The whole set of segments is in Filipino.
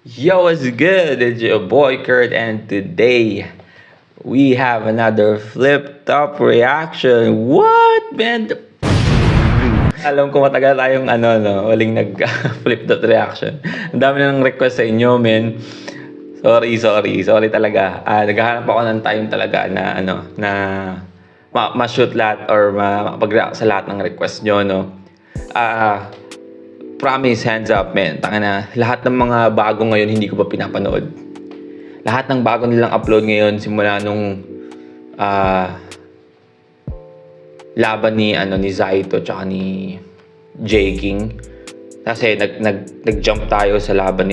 Yo, what's good? It's your boy Kurt, and today we have another flip top reaction. What, man? Alam ko matagal tayong waling nag flip top reaction. Ang dami na ng request sa inyo, men. Sorry talaga. Naghahanap ako ng time talaga na ma-shoot lahat or mapag-react sa lahat ng request nyo, no. Promise, hands up, man. Tangina, lahat ng mga bago ngayon hindi ko pa pinapanood. Lahat ng bago nilang upload ngayon simula nung laban ni Zaito tsaka ni J King. Kasi nag-jump tayo sa laban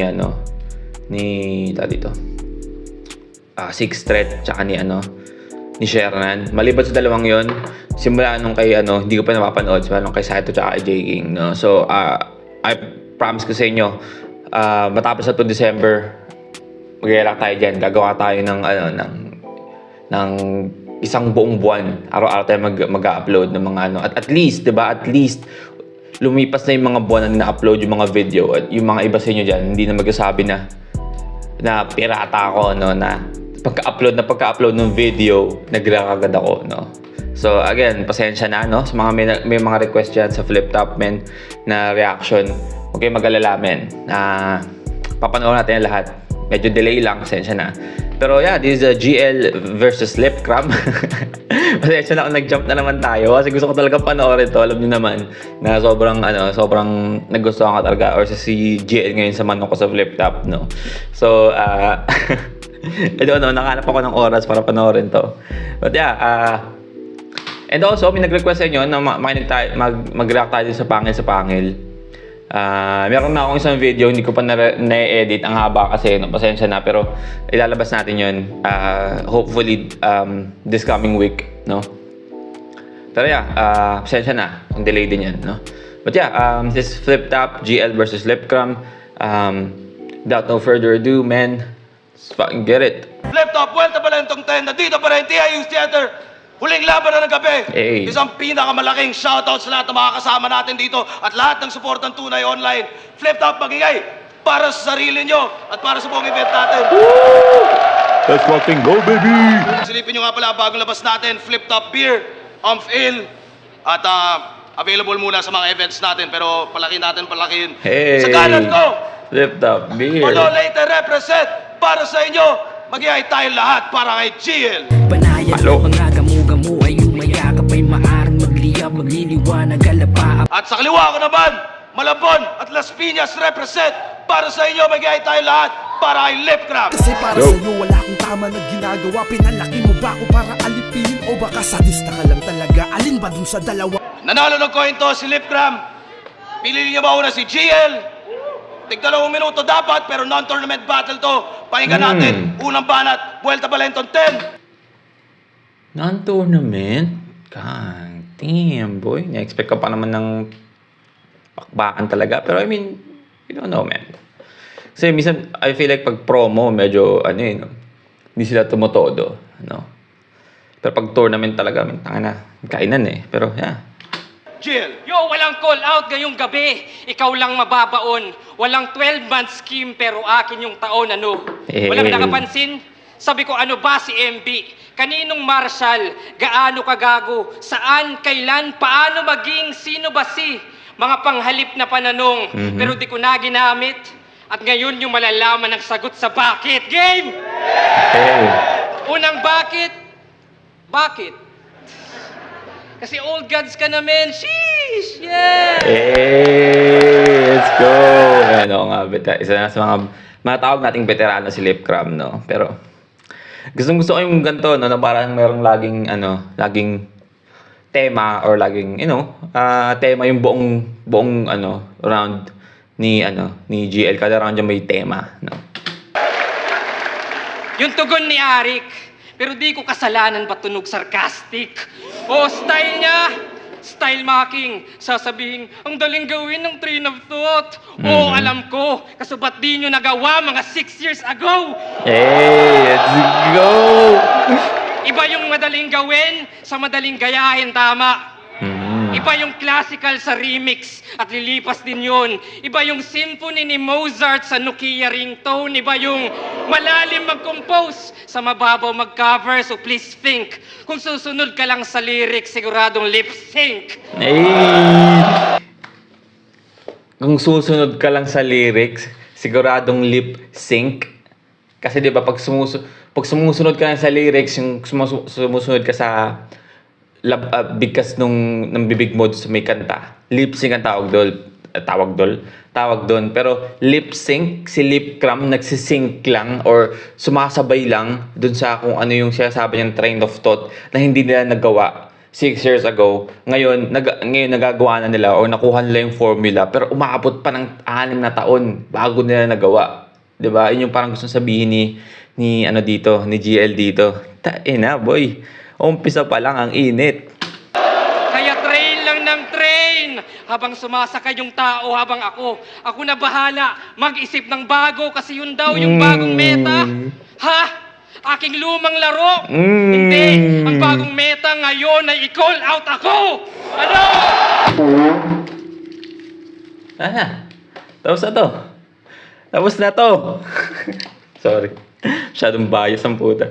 ni Six Threat tsaka ni Shernan. Maliban sa dalawang 'yon, simula nung kay hindi ko pa napapanood, simula nung kay Zaito tsaka kay J King, no. So I promise ko sa inyo, matapos na 'to December, mag-react tayo diyan. Gagawa tayo ng isang buong buwan. Araw-araw tayo mag-upload ng mga at least, 'di ba? At least lumipas na yung mga buwan na na-upload yung mga video, at yung mga iba sa inyo diyan hindi na magsasabi na pirata ako, no, na pagka-upload ng video, nag-react agad ako, no. So again, pasensya na, no, sa mga may mga request dyan sa flip top, men, na reaction. Okay, mag-alala, men. Papanood natin lahat. Medyo delay lang, pasensya na. Pero yeah, this is a GL versus Lip Crab. Pasensya na kung nag-jump na naman tayo kasi gusto ko talaga panoorin to. Alam niyo naman na sobrang nagustuhan ko talaga, or si GL ngayon sa manok ko sa flip top, no. So nakahanap ako ng oras para panoorin to. But yeah, and also, may nag-request sa inyo na mag-react tayo sa pangil. Meron na akong isang video, hindi ko pa na-edit. Ang haba kasi, no, pasensya na. Pero ilalabas natin yun, hopefully, this coming week, no? Pero yeah, pasensya na. Ang delay din yan, no? But yeah, this flip top, GL versus Lip Crab. Without no further ado, man, let's fucking get it. Flip top, Vuelta Balentong 10, nandito pa rin, TIU's Theater. Huling laban na ng gabi. Hey. Isang pinakamalaking shoutout sa lahat ng mga kasama natin dito at lahat ng suportang Tunay Online. Flip top, magingay para sa sarili nyo at para sa buong event natin. Woo! Let's fucking go, baby! Silipin nyo nga pala bagong labas natin, Flip Top Beer, Ale, at available muna sa mga events natin, pero palakin. Hey! Sa kanan ko, Flip top beer. Pano later represent para sa inyo. Magingay tayo lahat para kay GL. Banayad Hello. mga gamu-gamu ay umayakap ay maaaring magliyab, magliliwanag, alapa. At sa kaliwa ko naman, Malabon at Las Piñas represent para sa inyo. Magigay tayo lahat para kay Lip Crab. Kasi para sa'yo wala akong tama na ginagawa. Pinalaki mo ba ako para alipin? O baka sadista ka lang talaga? Alin ba dun sa dalawa? Nanalo ng coin to si Lip Crab. Pili niyo ba una si GL? Tig-2 minuto dapat, pero non-tournament battle to. Pakinggan natin, unang banat, Vuelta Balentong 10. Non-tournament? God damn, boy. Na-expect ka pa naman ng pakbakan talaga. Pero I mean, you don't know, man. Kasi minsan, I feel like pag promo, medyo, hindi sila tumotodo, no? Pero pag tournament talaga, kainan eh. Pero, yeah. GL. Yo, walang call out ngayong gabi. Ikaw lang mababaon. Walang 12-month scheme pero akin yung taon, Walang nakapansin? Sabi ko, ano ba si MB? Kaninong Marshall? Gaano kagago? Saan? Kailan? Paano maging? Sino ba si? Mga panghalip na pananong. Pero di ko na ginamit. At ngayon yung malalaman ng sagot sa bakit. Game! Hey. Unang bakit? Bakit? Kasi old gods ka naman. Sheesh! Yeah! Hey, let's go! Isa na sa mga tawag nating veterano si Lip Crab, no? Pero, gusto ko yung ganito, no? Na parang merong laging tema or laging, tema yung buong round ni GL. Kada round dyan may tema, no? Yung tugon ni Arik, pero di ko kasalanan ba tunog sarcastic? O style niya, style mocking. Sasabihin, ang daling gawin ng train of thought. O alam ko, kaso ba't di nyo nagawa mga 6 years ago? Hey, let's go! Iba yung madaling gawin sa madaling gayahin, tama. Iba yung classical sa remix at lilipas din yun. Iba yung symphony ni Mozart sa Nokia ringtone. Iba yung malalim mag-compose sa mababaw mag-cover. So please think, kung susunod ka lang sa lyrics, siguradong lip sync. Kung susunod ka lang sa lyrics, siguradong lip sync. Kasi 'di ba pag sumusunod ka lang sa lyrics, yung sumusunod ka sa bigkas ng bibig mo sa may kanta, lip sync ang tawag doon. Pero lip sync, si lip cram nagsisync lang or sumasabay lang dun sa kung ano yung sinasabi niyang train of thought na hindi nila nagawa 6 years ago. Ngayon nagagawa na nila o nakuha nila yung formula, pero umaabot pa ng 6 na taon bago nila nagawa. 'Di ba? Yun yung parang gusto sabihin ni GL dito. Ina, boy. Umpisa pa lang ang init. Kaya train lang ng train habang sumasakay yung tao habang ako na bahala mag-isip ng bago kasi yun daw yung bagong meta. Ha? Aking lumang laro? Hindi. Ang bagong meta ngayon ay i-call out ako. Ano? Tapos na to. Sorry. Masyadong bias ang puta.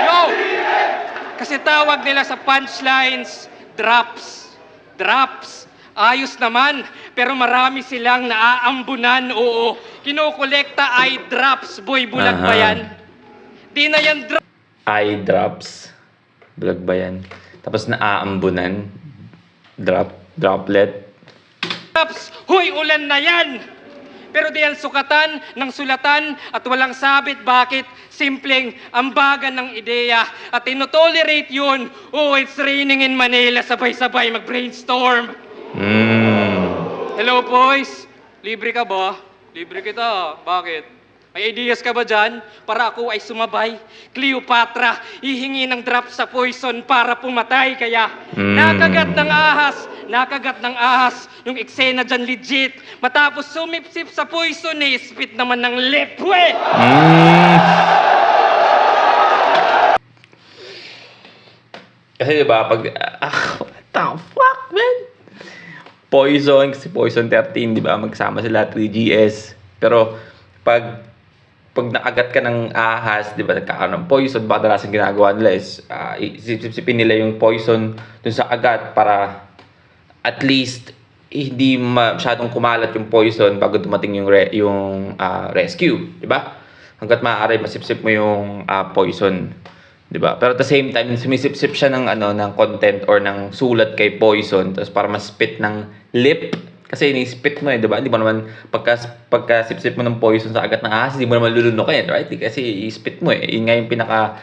Yo! Kasi tawag nila sa punchlines, drops. Ayos naman, pero marami silang naaambunan, oo. Kinokolekta ay drops, boy, bulag ba yan? Di na yan Eye drops. Bulag ba yan? Tapos naaambunan. Droplet. drops. Huy, ulan na yan! Pero di yan sukatan ng sulatan at walang sabit. Bakit? Simpleng ambagan ng ideya at tinotolerate yun. Oh, it's raining in Manila. Sabay-sabay mag-brainstorm. Hello, boys. Libre ka ba? Libre kita. Bakit? May ideas ka ba dyan? Para ako ay sumabay. Cleopatra, hihingi ng drop sa poison para pumatay. Kaya nakagat ng ahas. Yung eksena dyan legit. Matapos sumipsip sa poison, spit naman ng lip. Kasi diba, pag... what the fuck, man? Poison, kasi Poison 13, diba? Magsama sila 3GS. Pero, pag nakagat ka ng ahas, diba, nagkakaroon ng poison, baka dalasan ginagawa nila is, isipsipin nila yung poison dun sa agat para at least hindi masyadong kumalat yung poison bago dumating yung rescue, diba? Hanggat maaari, masipsip mo yung poison. Diba? Pero at the same time, sumisip-sip siya ng content or ng sulat kay Poison, tapos para ma-spit ng lip. Kasi ini-spit mo diba? Hindi mo naman, pagka sip-sip mo ng poison sa agat ng ahas, hindi mo naman lulunukin, right? Kasi i-spit mo Yun nga yung pinaka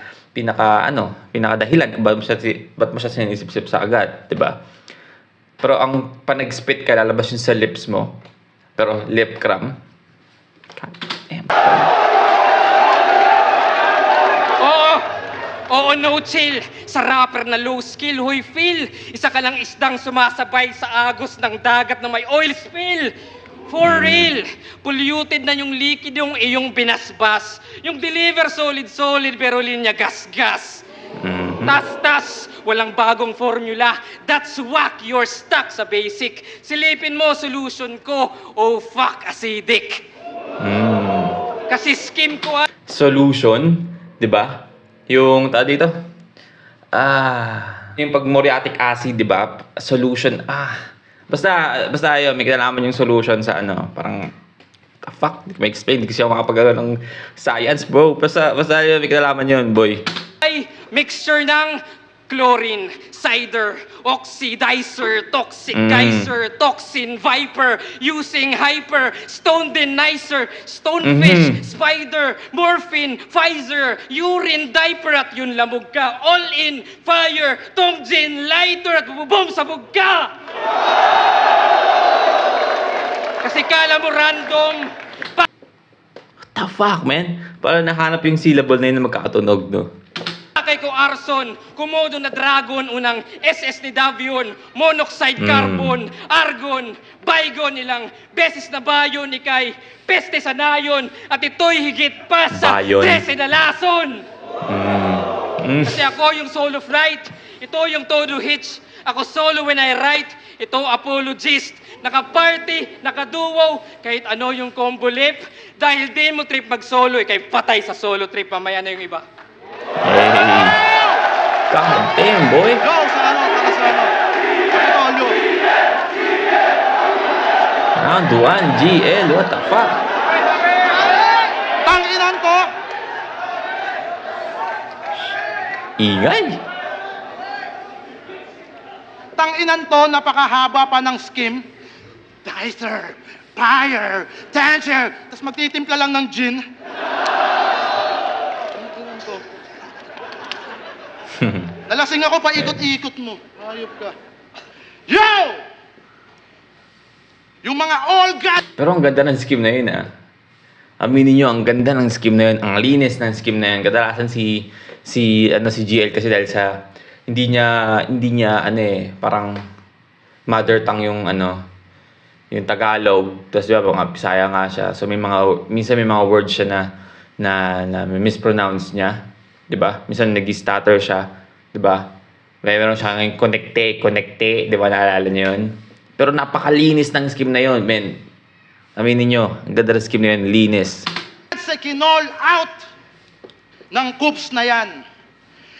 dahilan kung ba't mo siya sinisip-sip sa agat, diba? Pero ang panag-spit ka, lalabas yun sa lips mo. Pero lip cram. God damn. Oo, no chill. Sa rapper na low skill, huy feel. Isa ka lang isdang sumasabay sa agos ng dagat na may oil spill. For real. Polluted na yung liquid yung iyong binasbas. Yung deliver solid pero linya gas-gas. Tas, walang bagong formula. That's whack, you're stuck sa basic. Silipin mo, solution ko. Oh fuck, acidic. Kasi skim ko Solution, diba? Yung, dito? Yung pag muriatic acid, di ba? Solution, Basta yun, may kinalaman yung solution sa parang, fuck, hindi ko ma-explain, hindi kasi ako makapagano ng science, bro. Basta yun, may kinalaman yun, boy. Ay, mixture ng chlorine, cider, oxidizer, toxic geyser, toxin, viper, using hyper, stone denizer, stonefish, spider, morphine, Pfizer, urine, diaper at yun lamog ka. All in, fire, tongjin, lighter at bubom sabog ka! Kasi kala mo random. What the fuck, man? Parang nahanap yung syllable na yun na magkakatunog, no? Sakay ko arson, kumodo na dragon, unang SS ni Davion, monoxide carbon, argon, baygon ilang beses na bayon, ikay peste sa nayon, at ito'y higit pa sa Bayon. 13 na lason. Kasi ako yung solo flight, ito yung todo hitch, ako solo when I write, ito apologist, naka-party, naka-duo, kahit ano yung combo lip, dahil di mo trip mag-solo, ikay patay sa solo trip, mamaya na yung iba. Hey. God damn, boy. Go sa ano, para sa ano. Kapitolyo. Round 1, GL, what the fuck? Tanginan ko. Ingay. Tanginan to, napakahaba pa ng skim. Dicer, fire, dancer. Tapos magtitimpla lang ng gin. Tanginan to. Nalasing ako, paikot-ikot mo. Hayop ka. Yo! Yung mga all God. Pero ang ganda ng skim na yun, ah. Aminin nyo, ang ganda ng skim na yun. Ang linis ng skim na yun. Kadalasan si GL kasi dahil sa hindi niya parang mother tongue yung yung Tagalog. Tapos di ba, mga Bisaya nga siya. So minsan may mga words siya na mispronounce niya. Di ba? Minsan nag-stutter siya. Di ba? Meron siya ng connecte, di ba? Naalala niyo yun? Pero napakalinis ng skim na yun, men. Aminin nyo, ang ganda ng skim na yun, linis. Sa kinall out ng coops na yan.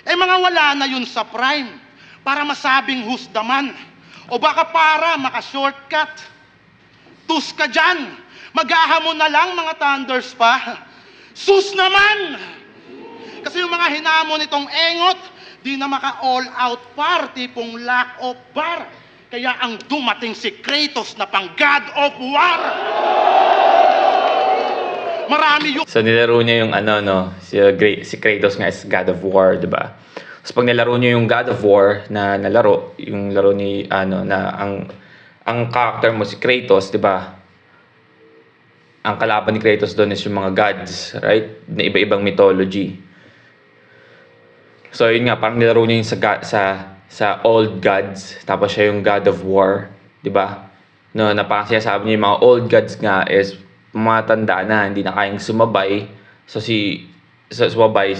Eh mga wala na yun sa prime para masabing who's the man. O baka para maka-shortcut. Tus ka dyan. Maghahamon na lang mga thunders pa. Sus naman! Kasi yung mga hinamon nitong engot, di na maka-all out par, tipong lack of bar. Kaya ang dumating si Kratos na pang God of War. Marami yung... So nilaro niya yung si Kratos nga is God of War, di ba? So pag nilaro niya yung God of War na nalaro, yung laro ni na ang character mo si Kratos, di ba? Ang kalaban ni Kratos doon is yung mga gods, right? Na iba-ibang mythology. So yun nga, parang nilaro niya yung sa old gods, tapos siya yung God of War, di ba? No, na parang sinasabi niya yung mga old gods nga is matanda na, hindi na kayang sumabay. So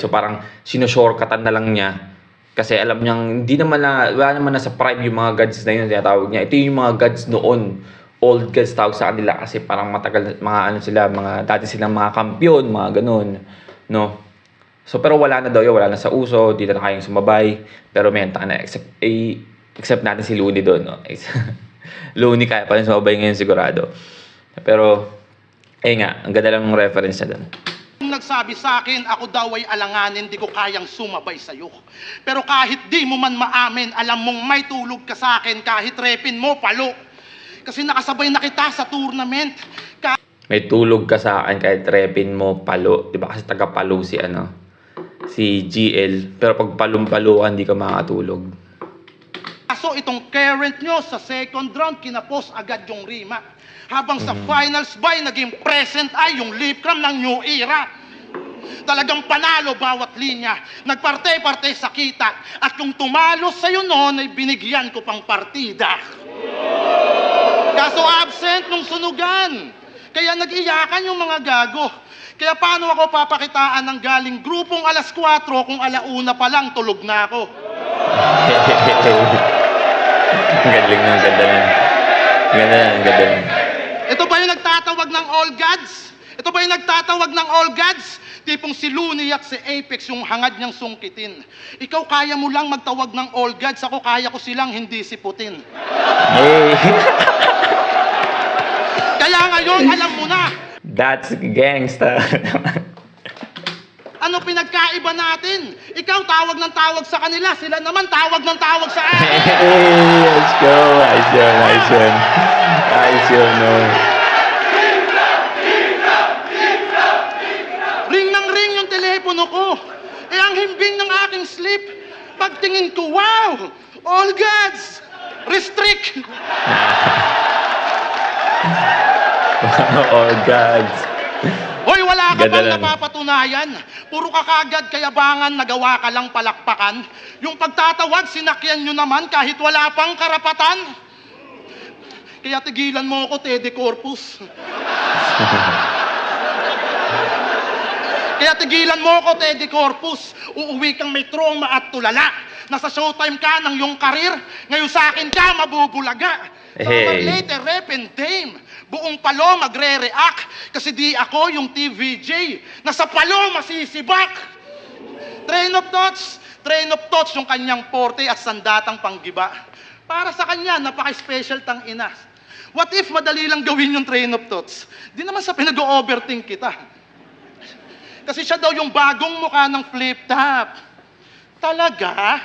parang sino-shortcutan na lang niya. Kasi alam niyang wala naman na sa prime yung mga gods na yun, tinatawag niya. Ito yung mga gods noon. Old gods tawag sa kanila kasi parang matagal, dati silang mga kampiyon, mga ganun. No? So, pero wala na daw yun, wala na sa uso, di na kayang sumabay. Pero except natin si Looney doon, no? Looney kaya pa rin sumabay ngayon sigurado. Pero, nga, ang ganda lang ng reference niya doon. Nagsabi sa akin, ako daw ay alanganin, di ko kayang sumabay sa'yo. Pero kahit di mo man maamin, alam mong may tulog ka sa akin, kahit repin mo, palo. Kasi nakasabay na kita sa tournament. May tulog ka sa akin, kahit repin mo, palo. Di ba kasi taga-palo si GL. Pero pag palum-paluan, di ka makatulog. So itong current nyo sa second round, kinapos agad yung rima. Habang sa finals by, naging present ay yung lip cram ng new era. Talagang panalo bawat linya. Nagparte-parte sa kita. At kung tumalo sa'yo noon, ay binigyan ko pang partida. Kaso absent nung sunugan. Kaya nag-iyakan yung mga gago. Kaya paano ako papakitaan ng galing grupong alas 4 kung alauna pa lang tulog na ako? Ang galing na, ganda na. Ganda na. Ito ba yung nagtatawag ng all gods? Ito ba yung nagtatawag ng all gods? Tipong si Looney at si Apex yung hangad niyang sungkitin. Ikaw kaya mo lang magtawag ng all gods, ako kaya ko silang hindi siputin. Hey. Kaya ngayon, alam mo na. That's gangsta. Ano pinagkaiba natin? Ikaw tawag ng tawag sa kanila, sila naman tawag ng tawag sa akin. Hey, let's go. Nice yun, no. Ring ng ring yung telepono ko. Eh ang himbing ng aking sleep, pagtingin ko, wow! All gods! Restrict! Oh, gods. Hoy, wala Wala ka Ganda bang lang. napapatunayan? Puro ka kagad kayabangan, nagawa ka lang palakpakan. Yung pagtatawag, sinakyan nyo naman kahit wala pang karapatan. Kaya tigilan mo ako, Teddy Corpus. Kaya tigilan mo ako, Teddy Corpus. Uuwi kang may trauma at tulala. Nasa showtime ka ng iyong karir. Ngayon sa akin ka, mabubulaga. Hey. Later, rep and dame. Buong palo magre-react. Kasi di ako yung TVJ. Nasa palo masisibak. Train of thoughts yung kanyang porte at sandatang panggiba. Para sa kanya, napaka-special tang ina. What if madali lang gawin yung train of thoughts? Di naman sa pinag-overthink kita. Kasi siya daw yung bagong mukha ng flip top. Talaga?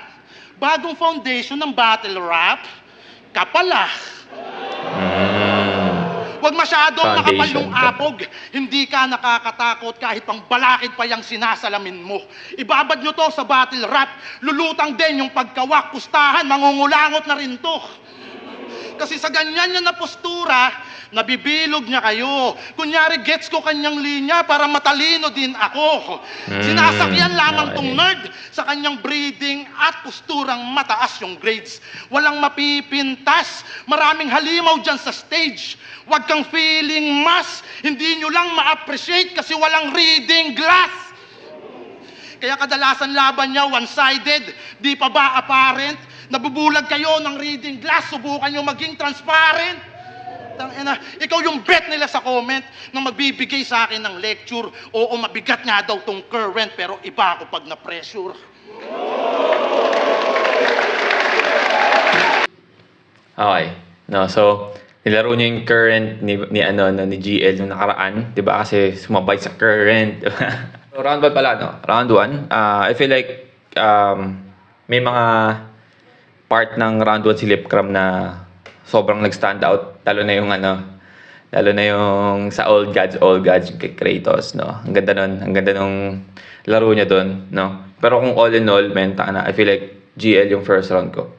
Bagong foundation ng battle rap? Kapala. Huwag masyadong makapal yung apog. Hindi ka nakakatakot kahit pang balakid pa yung sinasalamin mo. Ibabad nyo to sa battle rap. Lulutang din yung pagkawak, pustahan, mangungulangot na rin to. Kasi sa ganyan niya na postura, nabibilog niya kayo. Kunyari, gets ko kanyang linya para matalino din ako. Sinasakyan lamang tong nerd sa kanyang breeding at posturang mataas yung grades. Walang mapipintas, maraming halimaw dyan sa stage. Huwag kang feeling mas, hindi nyo lang ma-appreciate kasi walang reading glass. Kaya kadalasan laban niya one-sided, di pa ba apparent? Nabubulag kayo ng reading glass, subukan nyo maging transparent. Tangina, ikaw yung bet nila sa comment na magbibigay sa akin ng lecture. Oo, mabigat nga daw tong current, pero iba ako pag na-pressure. Okay. No, so nilaro niya yung current ni GL nung nakaraan, 'di ba? Kasi sumabay sa current. So, round 1 pala, no? Round 1. I feel like may mga part ng round 1 si Lipcram na sobrang nag-stand out, lalo na yung sa All Gods kay Kratos, no. Ang ganda nung laro niya doon, no. Pero kung all in all, I feel like GL yung first round ko.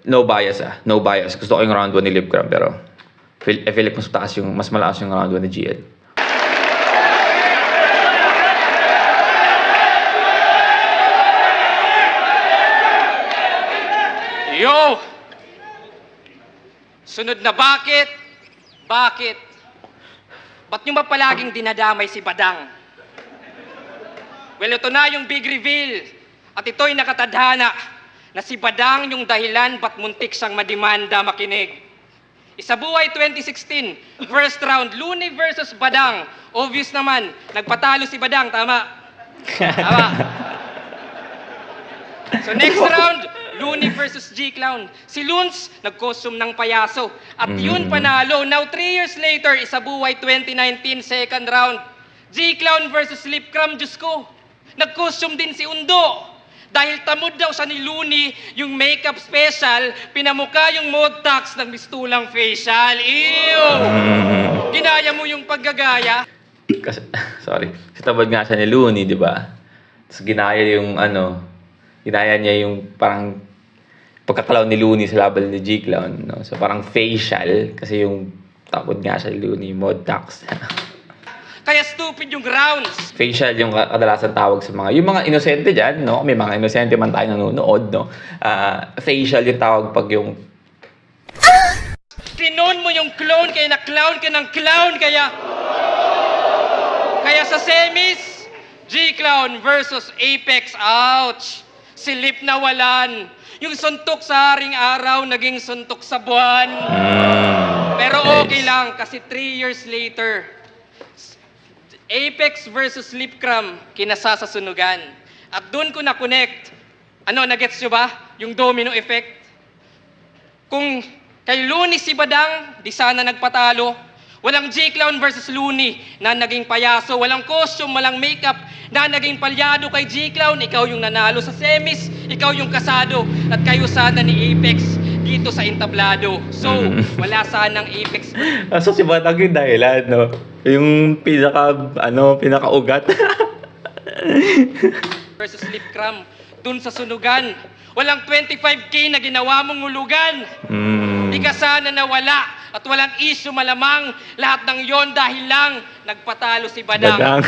No bias. Gusto ko yung round 1 ni Lipcram, pero I feel like mas malakas yung round 1 ni GL. Yo! Sunod na bakit? Bakit? Ba't nyo ba palaging dinadamay si Badang? Well, ito na yung big reveal. At ito'y nakatadhana na si Badang yung dahilan ba't muntik siyang madimanda, makinig. Isabuhay 2016, first round, Looney versus Badang. Obvious naman, nagpatalo si Badang, tama? Tama. So next round, Looney versus G-Clown. Si Loons, nag-costume ng payaso. At yun panalo. Now, 3 years later, isabuhay 2019, second round. G-Clown versus Lipcram, Diyos ko. Nag-costume din si Undo. Dahil tamod daw siya ni Looney, yung makeup special, pinamukha yung modtax ng mistulang facial. Ew! Ginaya mo yung paggagaya. Kasi, sorry. Kasi tabad nga siya ni Looney, di ba? Tapos ginaya niya yung parang pagkakalaw ni Looney sa laban ni G-Clown, no? So parang facial kasi yung takot nga siya ni Looney, mod tax. Kaya stupid yung rounds. Facial yung kadalasan tawag sa yung mga inosente dyan, no? May mga inosente man tayo nanonood, no? Facial yung tawag pag yung Pinon mo yung clone kaya na-clown ka ng clown kaya sa semis, G-Clown versus Apex, ouch! Si Lip nawalan. Yung suntok sa haring araw, naging suntok sa buwan. Pero okay lang, kasi 3 years later, Apex versus Lipcram, kinasa sa sunugan. At doon ko na-connect. Nagets nyo ba? Yung domino effect. Kung kay Looney si Badang, di sana nagpatalo. Walang G-Clown versus Looney na naging payaso. Walang costume, walang makeup na naging palyado kay G-Clown. Ikaw yung nanalo sa semis, ikaw yung kasado. At kayo sana ni Apex dito sa entablado. So, wala sanang Apex. so si Batang yung dahilan, no? Yung pinaka-ugat. versus Lipcram, dun sa sunugan. Walang 25K na ginawa mong hulugan. Di ka sana nawala at walang issue malamang. Lahat ng yon dahil lang nagpatalo si Badang. Badang.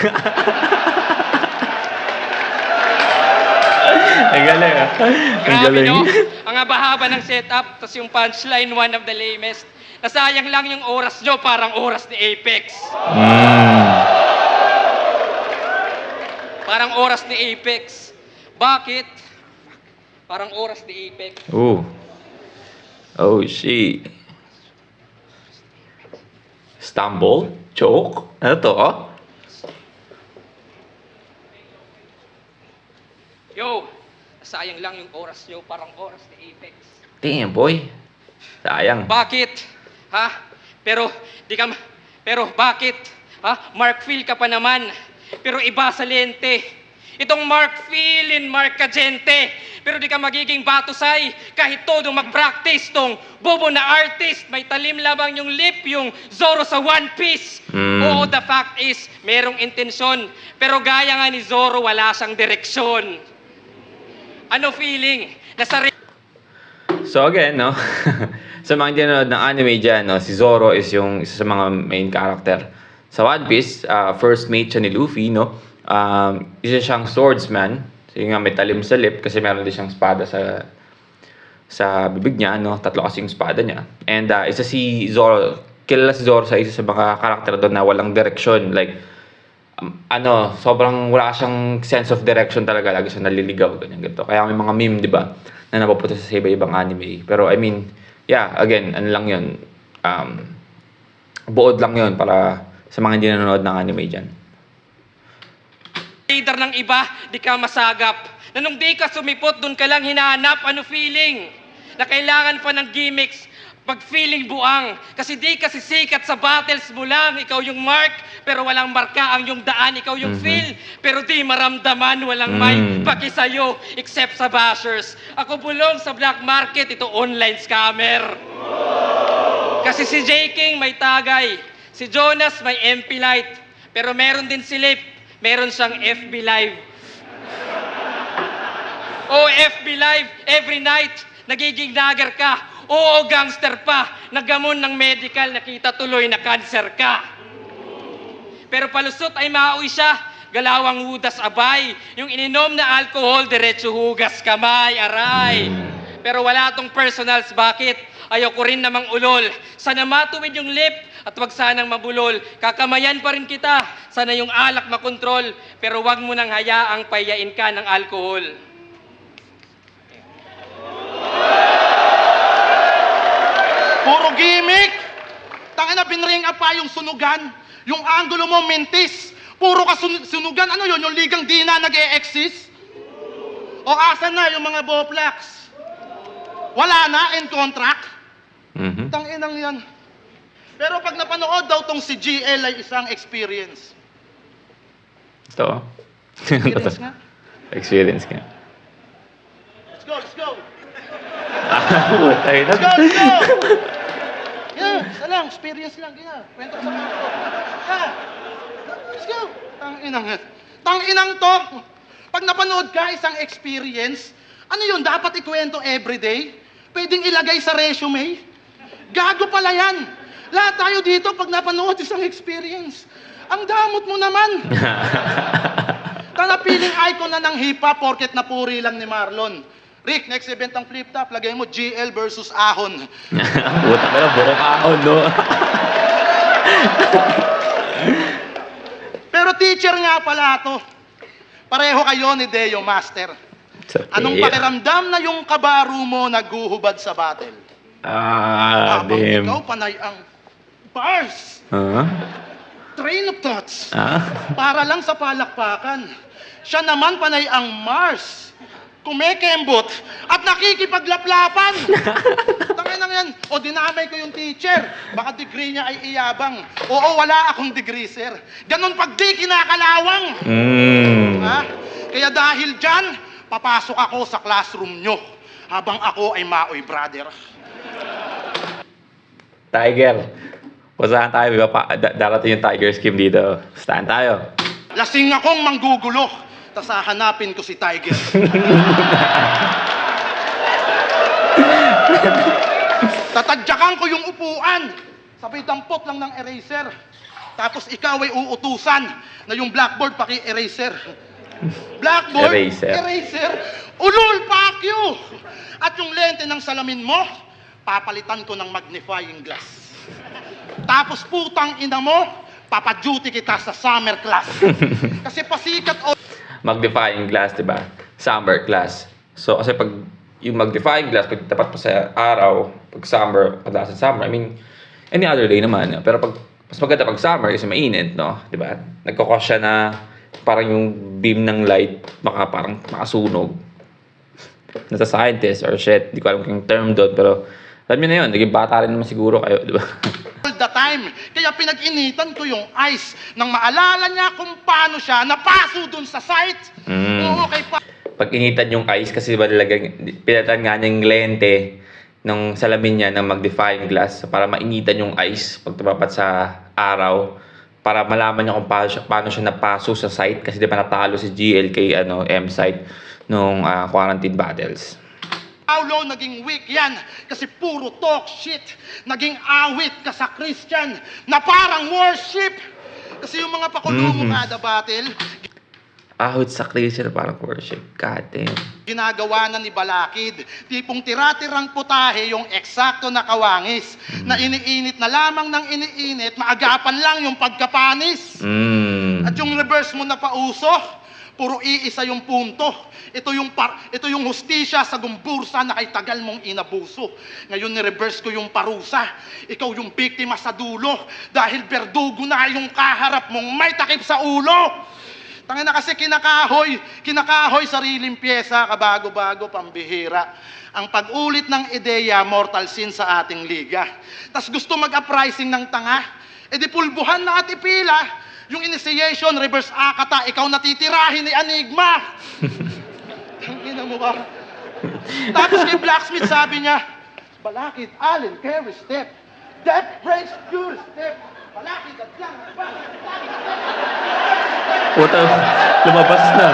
Ang galing ah. Ang Grabe galing. no? Ang haba-haba ng setup, tapos yung punchline, one of the lamest. Nasayang lang yung oras nyo, parang oras ni Apex. Parang oras ni Apex. Bakit? Parang oras ni Apex. Ooh. Oh, shit. Stumble? Choke? Ano to? Yo, sayang lang yung oras nyo, parang oras ni Apex. Damn, boy. Sayang. Bakit? Ha? Pero bakit? Ha? Mark Phil ka pa naman. Pero iba sa lente. Itong Mark Phil and Mark Cagente. Pero di ka magiging batusay kahit todo mag-practice tong bobo na artist. May talim lamang yung lip, yung Zoro sa One Piece. Oo, the fact is, merong intensyon. Pero gaya nga ni Zoro, wala siyang direksyon. Ano feeling? So again, no? Sa mga hindi nanonood ng anime dyan, no? Si Zoro is yung isa sa mga main character. Sa One Piece, first mate siya ni Luffy, no? Isa siyang swordsman. So yung nga may talim sa lip kasi meron din siyang espada sa bibig niya, no? 3 kasi yung espada niya. And isa si Zoro, kilala si Zoro sa isa sa mga karakter doon na walang direksyon. Like, sobrang wala siyang sense of direction talaga. Lagi siya naliligaw, ganyan, ganito. Kaya may mga meme, di ba, na napapunta sa iba-ibang anime. Pero I mean, yeah, again, ano lang yun, buod lang yun para sa mga hindi nanonood ng anime dyan. Leader ng iba, di ka masagap. Na nung di ka sumipot, dun ka lang hinahanap. Ano feeling? Na kailangan pa ng gimmicks pag feeling buang. Kasi di ka sisikat sa battles mo lang. Ikaw yung mark, pero walang marka ang yung daan. Ikaw yung feel, pero di maramdaman. Walang may paki sa'yo, except sa bashers. Ako bulong sa black market, ito online scammer. Kasi si J. King may tagay. Si Jonas may MP Light. Pero meron din si Lip. Meron siyang FB Live. Oh, FB Live, every night, nagiging nagger ka. Oo, gangster pa. Nagamon ng medical, nakita tuloy na cancer ka. Pero palusot ay mauwi siya. Galawang hudas abay. Yung ininom na alcohol, diretso hugas kamay, aray. Pero wala tong personals, bakit? Ayoko rin namang ulol. Sana matuwid yung lip at wag sanang mabulol. Kakamayan pa rin kita. Sana yung alak makontrol. Pero wag mo nang hayaang payain ka ng alcohol. Puro gimmick! Tangina, binring up pa yung sunugan. Yung angulo mo, mintis. Puro ka sunugan. Ano yun? Yung ligang di na nag-e-exist? O asan na yung mga boplax? Wala na, in contract? Tanginang yan. Pero pag napanood daw tong si GL ay isang experience. Ito. Experience nga? Experience nga. Let's go, let's go! Putay na. Let's go, let's go! Yeah, lang, experience lang. Yeah, kwento ko sa mga ko. Yeah. Let's go! Tanginang to! Pag napanood ka isang experience, ano yun, dapat ikwento everyday? Pwedeng ilagay sa resume? Gago pala yan! Lahat tayo dito pag napanood isang experience. Ang damot mo naman! Tanapiling icon na ng hip-hop porket napuri lang ni Marlon. Rick, next event ang flip-top, lagay mo GL versus Ahon. Puta ka na, burong ahon, no? Pero teacher nga pala to. Pareho kayo ni Deo Master. Anong pakiramdam na yung kabaro mo naghuhubad sa battle? Habang Damn. ikaw panay ang bars, train of thoughts, para lang sa palakpakan. Siya naman panay ang Mars, kumekembot at nakikipaglaplapan. Tanginang yan. O dinamay ko yung teacher. Baka degree niya ay iyabang. Oo, wala akong degree, sir. Ganon pag di kinakalawang. Ha? Kaya dahil dyan, papasok ako sa classroom nyo habang ako ay maoy, brother. Tiger. Pusahan tayo, darating yung Tiger scheme dito. Stand tayo. Lasing akong manggugulo, tas hahanapin ko si Tiger. Tatadyakan ko yung upuan. Sabay dampot lang ng eraser. Tapos ikaw ay uutusan na yung blackboard paki-eraser. Blackboard, eraser, ulul, pakyo. At yung lente ng salamin mo, papalitan ko ng magnifying glass. Tapos putang ina mo, papaduty kita sa summer class. Kasi pasikat o... Magnifying glass, di ba? Summer class. So, kasi pag yung magnifying glass, pag tapat pa sa araw, pag summer, kadalasan summer, I mean, any other day naman. Pero pag, mas maganda pag summer kasi mainit, no? Di ba? Nagkakos siya na parang yung beam ng light, baka parang makasunog. Nasa scientist or shit, di ko alam kung yung term doon, pero alam niyo na yun, naging bata rin naman siguro kayo, di ba? all the time. Kaya pinag-initan ko yung ice nang maalala niya kung paano siya napaso dun sa site. Oo, kay Pag initan yung ice, kasi diba pinatan nga niya yung lente ng salamin niya ng magnifying glass para mainitan yung ice pag tumapat sa araw para malaman niya kung paano siya napaso sa site kasi diba natalo si GL kay M-Site nung quarantine battles. Paulo, naging weak yan kasi puro talk shit. Naging awit ka sa Christian na parang worship. Kasi yung mga pakulo mo kada battle, Awit sa Christian parang worship. God damn. ginagawa na ni Balakid. Tipong tira-tirang putahe yung eksakto na kawangis na iniinit na lamang ng iniinit, maagapan lang yung pagkapanis. At yung reverse mo na pauso, puro iisa yung punto. Ito yung hustisya sa gumbursa na kay tagal mong inabuso. Ngayon ni-reverse ko yung parusa. Ikaw yung biktima sa dulo dahil berdugo na yung kaharap mong may takip sa ulo. Tangin na kasi kinakahoy sariling pyesa, kabago-bago, pambihira. Ang pag-ulit ng ideya, mortal sin sa ating liga. Tas gusto mag-uprising ng tanga, edi pulbuhan na at ipila. Yung initiation, reverse akata, ikaw natitirahin ni Enigma. Tangina mo ka. Tapos kay Blacksmith sabi niya, Balakid, Allen, carry step. Depth breaks pure step. Balakid at lang. Puta, lumabas na.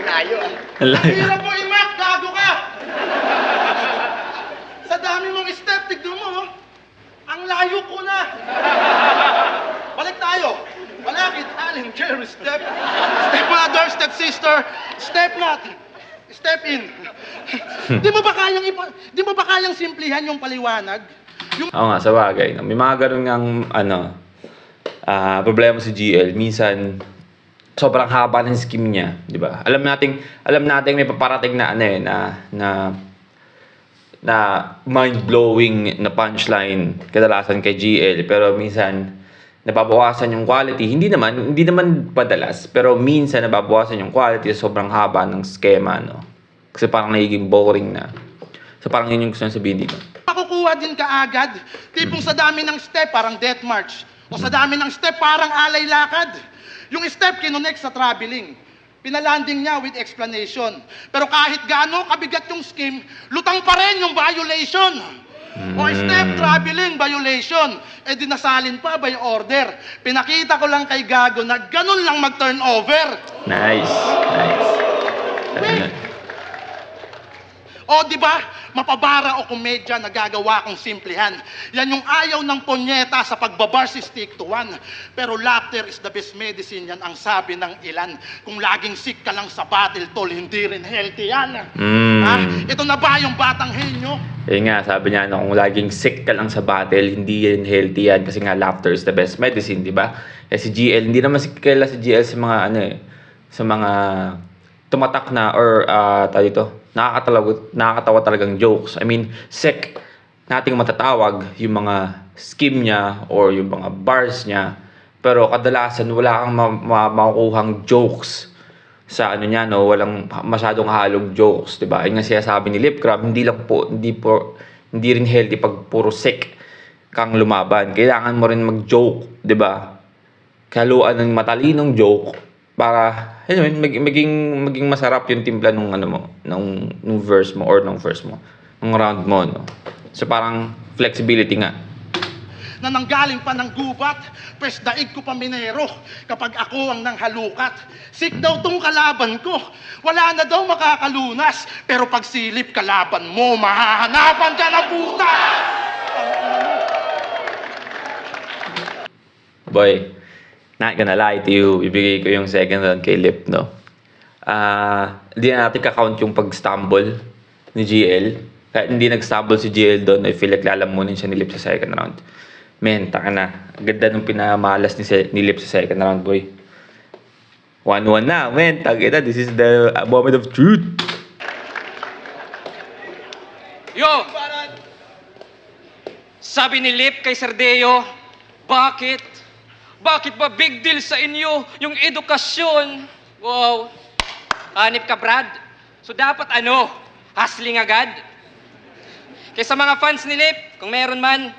Layo. Layo. Hirap mo imak, gago ka. Sa dami mong step, tignan mo, oh. Ang layo ko na. Balik tayo. Balakid, Allen, carry step. Step mother, step sister, step not. Step in. Di mo ba kayang simplihan yung paliwanag? Oo nga, sa bagay. No? May mga ganun ngang, problema si GL. Minsan, sobrang haba ng scheme niya. Di ba? Alam nating may paparating na, na mind-blowing na punchline kadalasan kay GL. Pero minsan, nababawasan yung quality. Hindi naman padalas. Pero minsan, nababawasan yung quality sa sobrang haba ng schema, no? Kasi parang nagiging boring na. So parang yun yung gusto nang sabihin dito. Makukuha din kaagad. Tipong sa dami ng step, parang death march. O sa dami ng step, parang alay lakad. Yung step, kinonect sa traveling. Pinalanding niya with explanation. Pero kahit gaano kabigat yung scheme, lutang pa rin yung violation. O step, traveling, violation. Eh dinasalin pa by order. Pinakita ko lang kay Gago na ganun lang mag-turnover. Nice. Wait. O, di ba? Mapabara o komedya na gagawa kong simplihan. Yan yung ayaw ng ponyeta sa pagbabar si stick to one. Pero laughter is the best medicine, yan ang sabi ng ilan. Kung laging sick ka lang sa battle, tol, hindi rin healthy yan. Ha? Ito na ba yung batang henyo? Eh nga, sabi niya, kung laging sick ka lang sa battle, hindi yan healthy yan. Kasi nga, laughter is the best medicine, di ba? Eh si GL, hindi naman kilala si GL sa mga, sa mga tumatak na, or, tayo dito, nakakatawa talagang jokes. I mean, sick nating matatawag yung mga scheme niya or yung mga bars niya. Pero kadalasan wala kang makukuhang jokes sa niya, no? Walang masyadong halong jokes, 'di ba? Yung nga sabi ni Lipgram, hindi rin healthy pag puro sick kang lumaban. Kailangan mo rin mag-joke, 'di ba? Kaluan ng matalinong joke para maging masarap yung timpla nung nung verse mo or nung verse mo, nung round mo, no? So parang flexibility nga. na nanggaling pa ng gubat, pwes daig ko pa minero kapag ako ang nanghalukat. Sik daw tong kalaban ko, wala na daw makakalunas, pero pag silip kalaban mo, mahahanapan ka na puta! Boy, not gonna lie to you, ibigay ko yung second round kay Lip, no? Hindi na natin kakount yung pag-stumble ni GL. Kahit hindi nag-stumble si GL doon, I feel like lalamunin siya ni Lip sa second round. Men, taka na. Ang ganda nung pinamalas ni Lip sa second round, boy. 1-1 na, men. Takita, this is the moment of truth. Yo! Sabi ni Lip kay Sardeo, bakit? Bakit ba big deal sa inyo yung edukasyon? Wow. Hanip ka, Brad. So dapat hustling agad. Kaya sa mga fans ni Lip, kung meron man,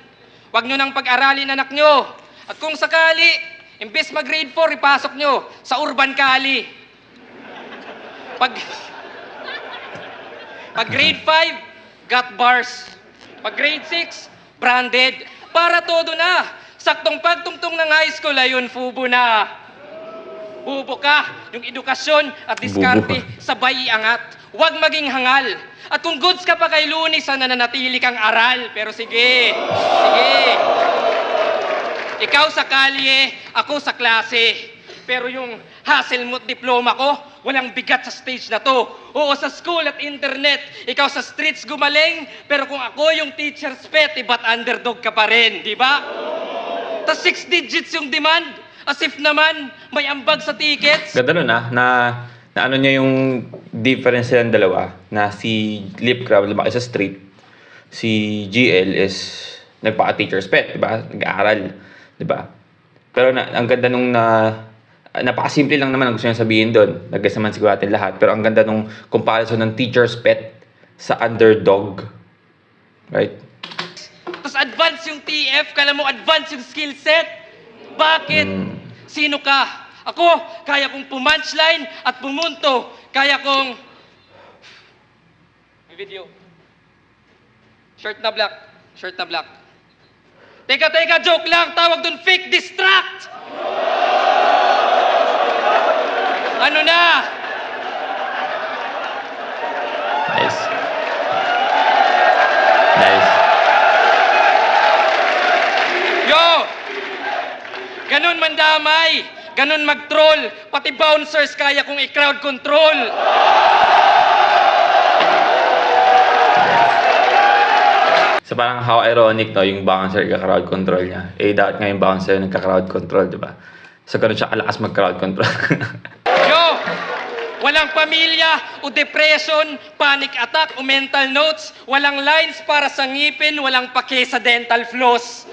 wag nyo nang pag-aralin anak nyo. At kung sakali, imbes mag-grade 4, ipasok nyo sa Urban Kali. Pag grade 5, got bars. Pag grade 6, branded. Para todo na. Saktong pagtungtong ng high school, ayun, fubo na. Bubo ka. Yung edukasyon at diskarte, sabay iangat. Huwag maging hangal. At kung goods ka pa kay Lunis, sana nanatili kang aral. Pero sige. Ikaw sa kalye, ako sa klase. Pero yung Hasselmuth diploma ko, walang bigat sa stage na to. Oo, sa school at internet, ikaw sa streets gumaling, pero kung ako yung teacher's pet, iba't underdog ka pa rin, di ba? Tas 6 digits yung demand, as if naman may ambag sa tickets. Ganda nun na ano niya yung difference silang dalawa, na si Lip Crab lumaki sa street, si GL is nagpaka-teacher's pet, di ba? Nag-aaral, di ba? Pero ang ganda nung napakasimple lang naman ang gusto niya sabihin doon. Nag-guess naman siguro natin lahat. Pero ang ganda nung comparison ng teacher's pet sa underdog. Right? Tapos advance yung TF, kala mo advance yung skill set. Bakit? Sino ka? Ako, kaya kong pumunchline at pumunto. Kaya kong... May video. Shirt na black. Teka, joke lang. Tawag dun fake distract. Ano na? Nice. Yo! Ganun mandamay. Ganun mag-troll. Pati bouncers kaya kong i-crowd control. So parang how ironic, no, yung bouncer ka-crowd control niya. Eh, dapat nga yung bouncer nagka-crowd control, di ba? So ganun siya kalakas mag-crowd control. Yo! Walang pamilya o depression, panic attack o mental notes, walang lines para sa ngipin, walang pake sa dental floss.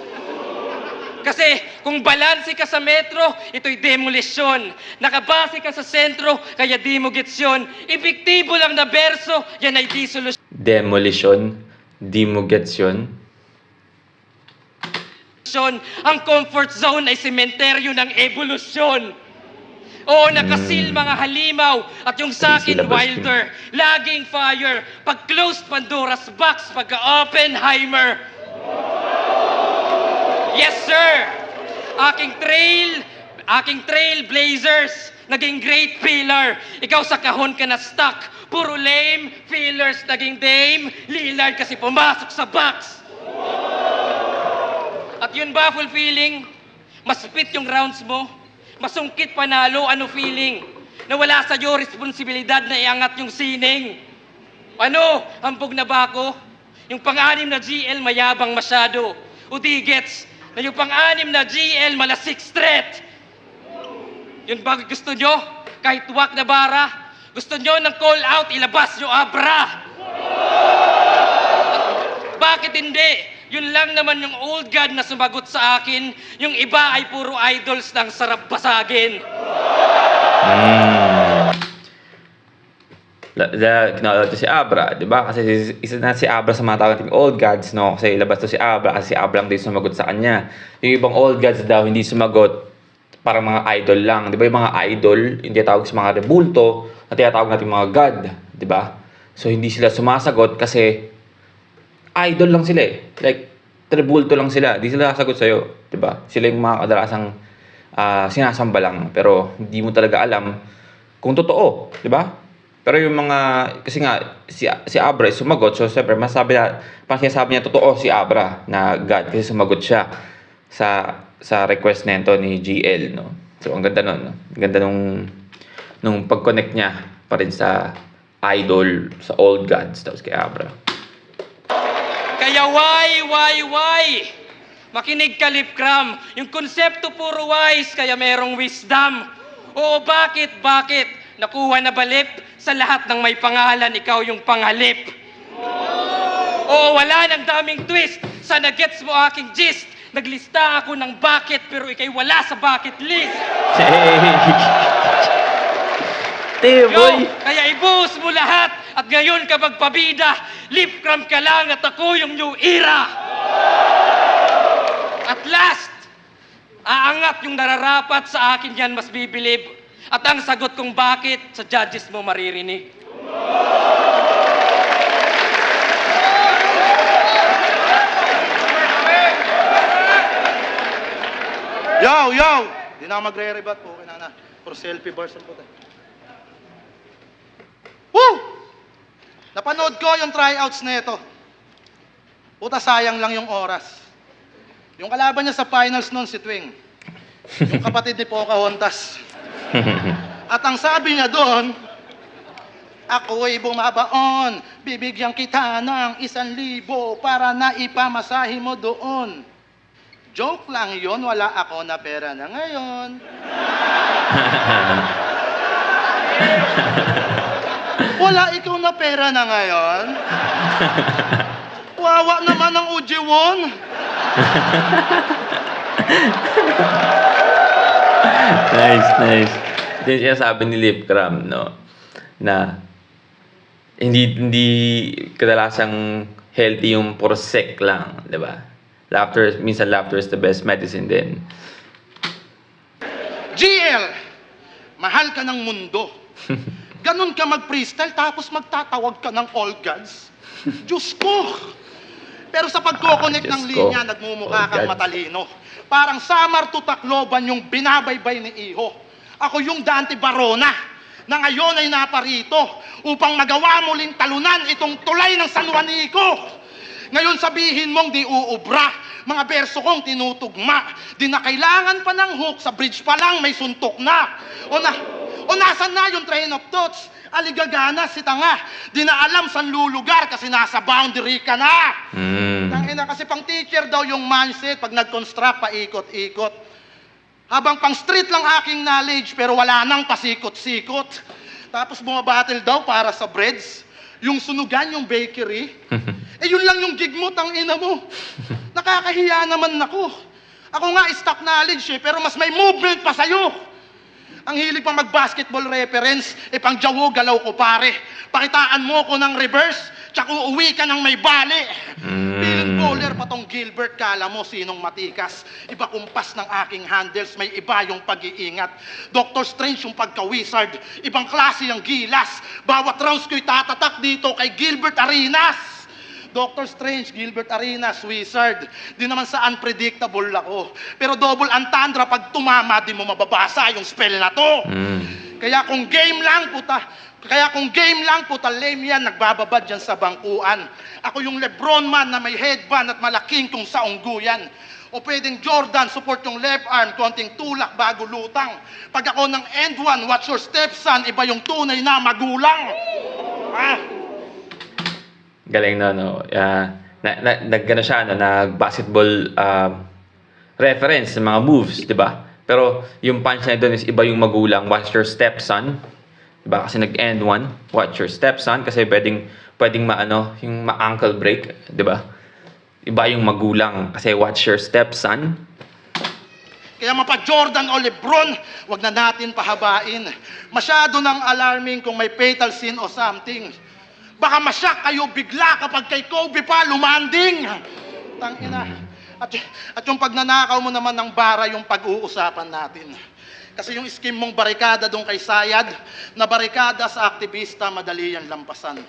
Kasi kung balanse ka sa metro, ito'y demolisyon. Nakabase ka sa sentro, kaya di mo gets yun. Epektibo lang na berso, yan ay disolusyon. Demolition. Di mo gets yun. Ang comfort zone ay sementeryo ng evolusyon. Oo, nakasil mga halimaw at yung sakin Syllabus Wilder. Laging fire. Pag closed Pandora's box, pagka Oppenheimer. Yes, sir! Aking trailblazers, naging great pillar. Ikaw sa kahon ka na stuck. Puro lame, fillers, naging dame. Lillard kasi pumasok sa box. At yun ba, fulfilling? Maspit yung rounds mo? Masungkit panalo, ano feeling? Na wala sa'yo responsibilidad na iangat yung sining. Ano? Hambog na ba ako? Yung pang-anim na GL mayabang masyado. O di gets na yung pang-anim na GL malasik threat. Yun ba gusto nyo? Kahit wak na bara? Gusto nyo ng call out, ilabas nyo abra. Bakit hindi? Yun lang naman yung old god na sumagot sa akin. Yung iba ay puro idols ng sarap basagin. Kinalala to si Abra, di ba? Kasi isa na si Abra sa mga tawag nating old gods, no? Kasi labas to si Abra kasi si Abra lang din sumagot sa kanya. Yung ibang old gods daw hindi sumagot, parang mga idol lang. Di ba yung mga idol, hindi tawag sa mga rebulto, na tinatawag natin mga god, di ba? So hindi sila sumasagot kasi idol lang sila eh. Like, tribulto lang sila. Di sila sasagot sa'yo. Diba? Sila yung mga kadalasang sinasamba lang. Pero hindi mo talaga alam kung totoo. Diba? Pero yung mga, kasi nga, si Abra ay sumagot. So, siyempre, parang sinasabi niya, totoo si Abra na God. Kasi sumagot siya sa request nito ni GL, no? So, ang ganda nun, no? Ang ganda nung pag-connect niya pa rin sa idol, sa old gods, tapos kay Abra. Kaya why? Makinig ka, Lipcram. Yung konsepto puro wise, kaya merong wisdom. Oo, bakit? Nakuha na ba, Lip? Sa lahat ng may pangalan, ikaw yung pangalip. Oo, wala nang daming twist. Sana gets mo aking gist. Naglista ako ng bakit, pero ikay wala sa bucket list. Boy! Kaya ibuhos mo lahat. At ngayon ka magpabida. Lipcram ka lang at ako yung new era. At last, aangat yung nararapat sa akin yan mas bibilib. At ang sagot kong bakit, sa judges mo maririnig. Yo! Di na ako magre-rebat po. Okay na. For selfie bars ang puta. Woo! Napanood ko yung tryouts na ito. Puta, sayang lang yung oras. Yung kalaban niya sa finals noon, si Twing. Yung kapatid ni Pocahontas. At ang sabi niya doon, ako'y bumabaon, bibigyan kita ng 1,000 para naipamasahe mo doon. Joke lang yon, wala ako na pera na ngayon. Wala ikaw na pera na ngayon? Wawa naman ang Ujiwon. Nice. Ito yung sinasabi ni Lipcram, no? Na hindi kadalasang healthy yung prosek lang, di ba? Minsan laughter is the best medicine din. GL, mahal ka ng mundo. Ganon ka mag-freestyle tapos magtatawag ka ng all gods. Diyos ko! Pero sa pagkoconnect ng Diyos ko. linya, nagmumukha All kang gods. matalino. Parang Samar to Tacloban yung binabaybay ni Iho. Ako yung Dante Barona na ngayon ay naparito upang magawa muling talunan itong tulay ng San Juanico. Ngayon sabihin mong di uubra, mga berso kong tinutugma. Di na kailangan pa ng hook, sa bridge pa lang may suntok na. O nasan na yung train of thoughts? Aligagana si tanga. Di na alam saan lulugar kasi nasa boundary ka na. Tangina kasi pang teacher daw yung mindset pag nag-construct paikot-ikot. Habang pang street lang aking knowledge pero wala nang pasikot-sikot. Tapos bumabattle daw para sa breads. Yung sunugan, yung bakery. Yun lang yung gig mo, tangina mo. Nakakahiya naman ako. Ako nga, stock knowledge pero mas may movement pa sa'yo. Ang hilig pang mag-basketball reference, pang jawo, galaw ko pare. Pakitaan mo ko ng reverse, tsaka uuwi ka ng may bali. Bill bowler pa tong Gilbert, kala mo sinong matikas. Iba kumpas ng aking handles, may iba yung pag-iingat. Dr. Strange yung pagka-wizard, ibang klase yung gilas. Bawat rounds ko'y tatatak dito kay Gilbert Arenas. Dr. Strange, Gilbert Arenas, wizard. Di naman sa unpredictable ako. Pero double entendre pag tumama, di mo mababasa yung spell na to. Kaya kung game lang, puta, lame yan, nagbababad yan sa bangkuan. Ako yung Lebron man na may headband at malaking kung sa ungguyan. O pwedeng Jordan, support yung left arm, konting tulak bago lutang. Pag ako ng end one, watch your stepson, iba yung tunay na magulang. Galing na, no? Nag-ano siya, no? Nag-basketball reference sa mga moves, di ba? Pero yung punchline doon is iba yung magulang, watch your stepson. Di ba? Kasi nag-end one, watch your stepson. Kasi pwedeng yung ma-ankle break, di ba? Iba yung magulang, kasi watch your stepson. Kaya mapa Jordan o Lebron, wag na natin pahabain. Masyado nang alarming kung may fatal sin o something. Baka masyak kayo bigla kapag kay Kobe pa lumanding. Tangina. At yung pagnanakaw mo naman ng bara yung pag-uusapan natin. Kasi yung scheme mong barikada doon kay Sayad, na barikada sa aktivista, madali yan lampasan.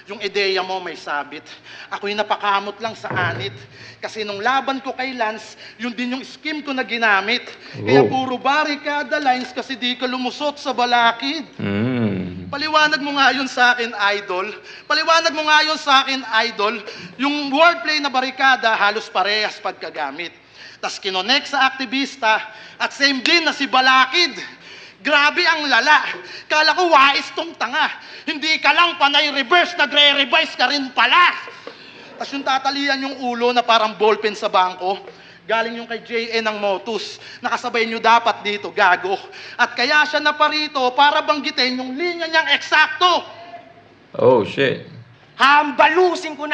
Yung ideya mo may sabit. Ako'y napakamot lang sa anit. Kasi nung laban ko kay Lance, yun din yung scheme ko na ginamit. Kaya puro barikada lines kasi di ka lumusot sa balakid. Paliwanag mo nga yun sa akin, idol. Paliwanag mo nga yun sa akin, idol. Yung wordplay na barikada, halos parehas pagkagamit. Tas kinonek sa aktivista at same din na si Balakid. Grabe ang lala. Kala ko wais tong tanga. Hindi ka lang panay reverse, nagre-revise ka rin pala. Tas yung tatalian yung ulo na parang ballpen sa bangko. Galing yung kay JN ng Motus. Nakasabay nyo dapat dito, gago. At kaya siya naparito para banggitin yung linya niyang eksakto. Oh, shit. Haambalusin ko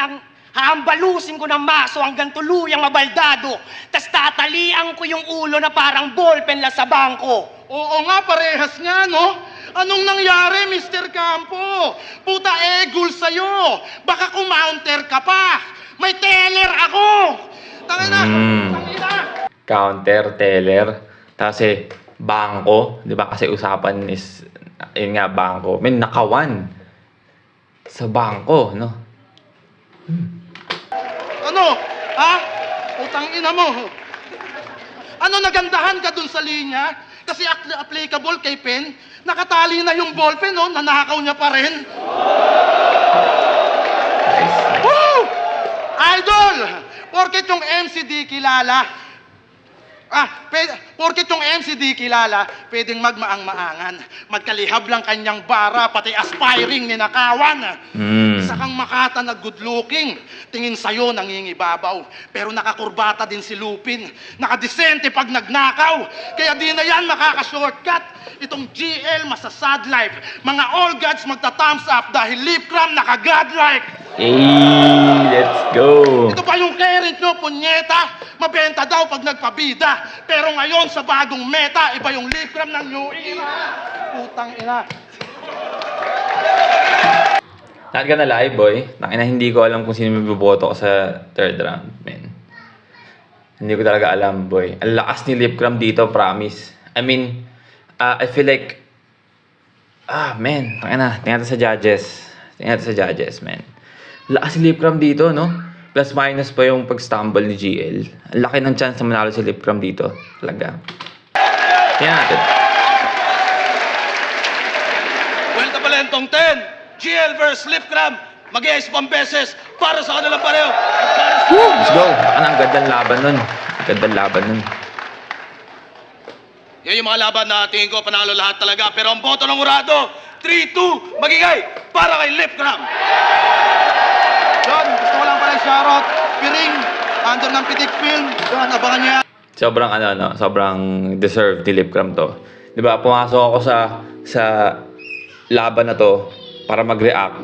ng maso hanggang tuluyang mabaldado. Tas tatalian ko yung ulo na parang ballpen la sa bangko. Oo nga, parehas nga, no? Anong nangyari, Mr. Campo? Puta egul sa'yo. Baka kumounter ka pa. May teller ako. Tangina, tangina. Counter, teller, kasi bangko, di ba? Kasi usapan is, yun nga, bangko. May nakawan sa bangko, no? Ano? Ha? Utang ina mo. Ano, nagandahan ka dun sa linya? Kasi applicable kay Pen. Nakatali na yung ballpen, no? Nanakaw niya pa rin. Woo! Idol! Porket yung MCD kilala. Porket yung MCD kilala, pwedeng magmaang-maangan. Magkalihab lang kanyang bara, pati aspiring ninakawan. Isa kang makata na good looking. Tingin sa'yo nangingibabaw. Pero nakakurbata din si Lupin. Nakadesente pag nagnakaw. Kaya di na yan makaka-shortcut. Itong GL masasad life. Mga all gods magta-thumbs up dahil lip cram naka-godlike. Hey, let's go. Ito pa yung current nyo, punyeta. Mabenta daw pag nagpabida. Pero ngayon sa bagong meta, iba yung lip cram ng new era. Putang ina. Not gonna lie, boy. Nakina, hindi ko alam kung sino may boboto ko sa third round, man. Hindi ko talaga alam, boy. Ang lakas ni lip cram dito, promise. I mean, I feel like, man. Tingnan natin sa judges. Tingnan natin sa judges, man. Lakas si Lipcram dito, no? Plus minus pa yung pag-stumble ni GL. Ang laki ng chance na manalo si Lipcram dito. Talaga. Tingnan natin. Vuelta Balentong 10. GL versus Lipcram. Mag-iayos pang beses para sa kanilang pareho. Let's go! Ang gandang laban nun. Ang gandang laban nun. Yan yung mga laban na tingin ko panalo lahat talaga. Pero ang boto ng Urado, 3-2, magigay para kay Lipcram. John, gusto ko lang pala shoutout. Piring, under ng Pitik Film. John, abangan niya. Sobrang deserved ni Lipcram to. 'Di ba? Pumasok ako sa laban na to para mag-react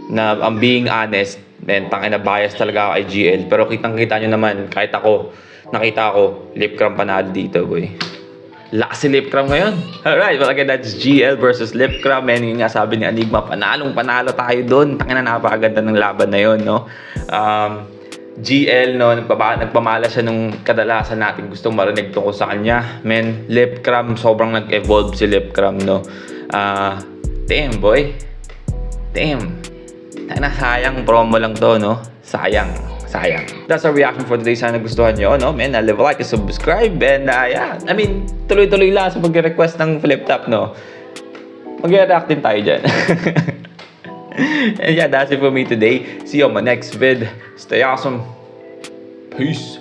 na ang being honest, men, tangina bias talaga ako kay GL. Pero kitang-kita nyo naman, kahit ako, nakita ko, Lipcram panalo dito, boy. Lakas si Lipcram ngayon. Alright, well again, that's GL versus Lipcram. And yun nga sabi ni Enigma, panalo tayo doon. Tangina, napakaganda ng laban na yun, no? GL, no, nagpamala siya nung kadalasan natin gustong marinig tungkol sa kanya. Men, Lipcram, sobrang nag-evolve si Lipcram, no? Damn, boy. Damn. Tangina, sayang promo lang to, no? Sayang. That's our reaction for today. Sana gustuhan nyo, no? Man, leave a like and subscribe. And yeah, I mean, tuloy-tuloy lang sa mag-request ng flip top, no? Mag-react din tayo dyan. And yeah, that's it for me today. See you on my next vid. Stay awesome. Peace.